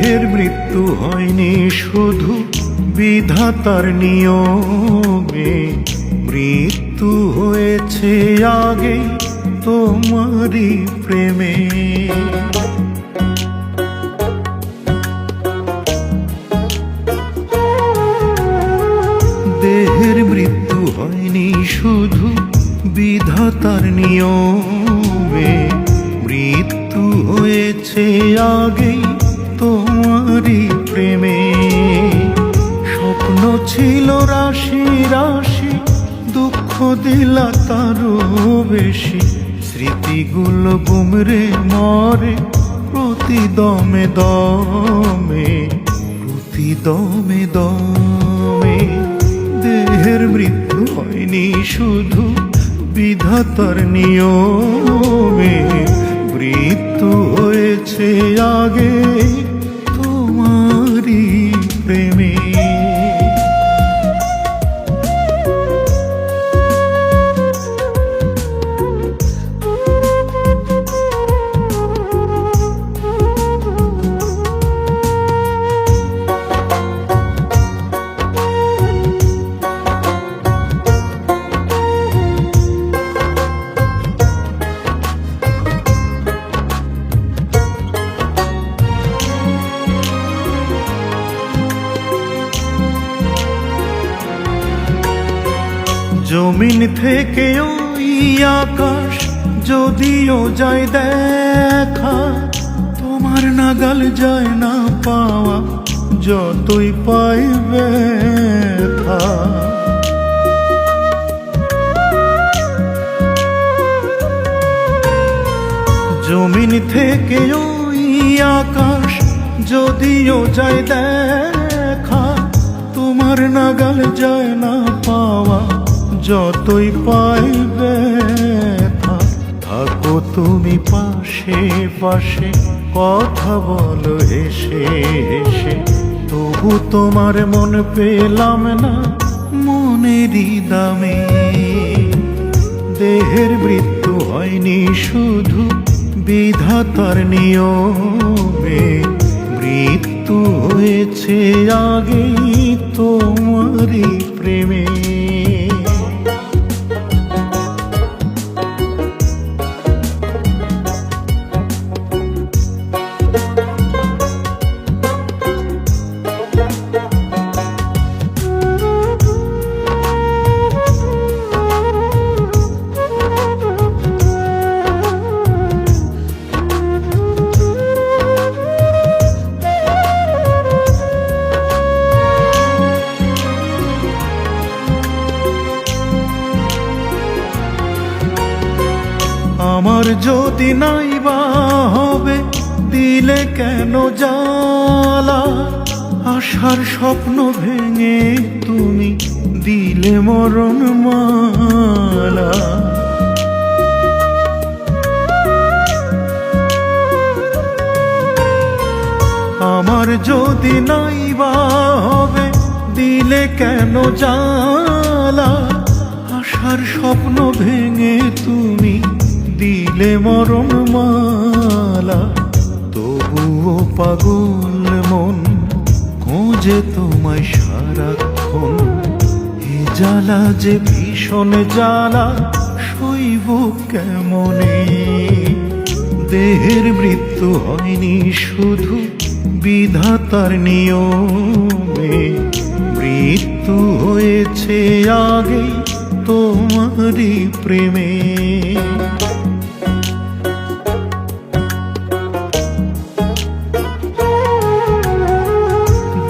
দেহের মৃত্যু হয়নি শুধু বিধাতার নিয়মে, মৃত্যু হয়েছে আগে তোমারই প্রেমে। দেহের মৃত্যু হয়নি শুধু বিধাতার নিয়মে, মৃত্যু হয়েছে আগেই তোমারই প্রেমে। স্বপ্ন ছিল রাশি রাশি, দুঃখ দিলা তারও বেশি, স্মৃতিগুলো গুমরে মরে প্রতি দমে দমে, প্রতি দমে দমে। দেহের মৃত্যু হয়নি শুধু বিধাতার নিয়মে, মৃত্যু হয়েছে আগে তোমারই প্রেমে। জমিন থেকে ওই আকাশ যদিও যায় দেখা, তোমার নাগাল যায় না পাওয়া যতই পাই ব্যথা। জমিন থেকে ওই আকাশ যদিও যায় দেখা, তোমার নাগাল যায় না পাওয়া যতই পাই ব্যথা। থাকো তুমি পাশে পাশে, কথা বলো হেসে হেসে, তবু তোমার মন পেলাম না মনেরই দামে। দেহের মৃত্যু হয়নি শুধু বিধাতার নিয়মে, মৃত্যু হয়েছে আগেই তোমারই প্রেমে। আমার যদি নাই বা হবে, দিলে কেন জ্বালা, আশার স্বপ্ন ভেঙে তুমি দিলে মরণ মালা। আমার যদি নাই বা হবে, দিলে কেন জ্বালা, আশার স্বপ্ন ভেঙে তুমি দিলে মরণ মালা। তবুও পাগল মন খোঁজে তোমায় সারাক্ষণ, এ জ্বালা যে ভীষণ জ্বালা সইব কেমনে। দেহের মৃত্যু হয়নি শুধু বিধাতার নিয়মে, মৃত্যু হয়েছে আগেই তোমারই প্রেমে।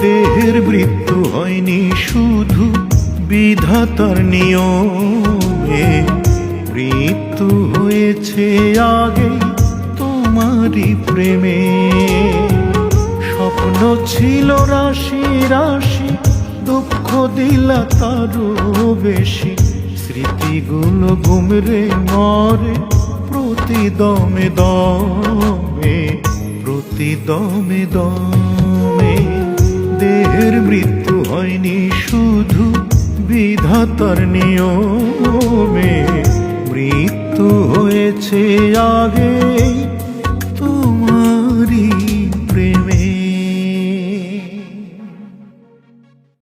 দেহের মৃত্যু হয়নি শুধু বিধাতার নিয়মে, মৃত্যু হয়েছে আগেই তোমারই প্রেমে। স্বপ্ন ছিল রাশি রাশি, দুঃখ দিলা তারও বেশি, স্মৃতিগুলো গুমরে মরে প্রতি দমে দমে, প্রতি দমে দমে। দেহের মৃত্যু হয়নি শুধু বিধাতার নিয়মে, মৃত্যু হয়েছে আগেই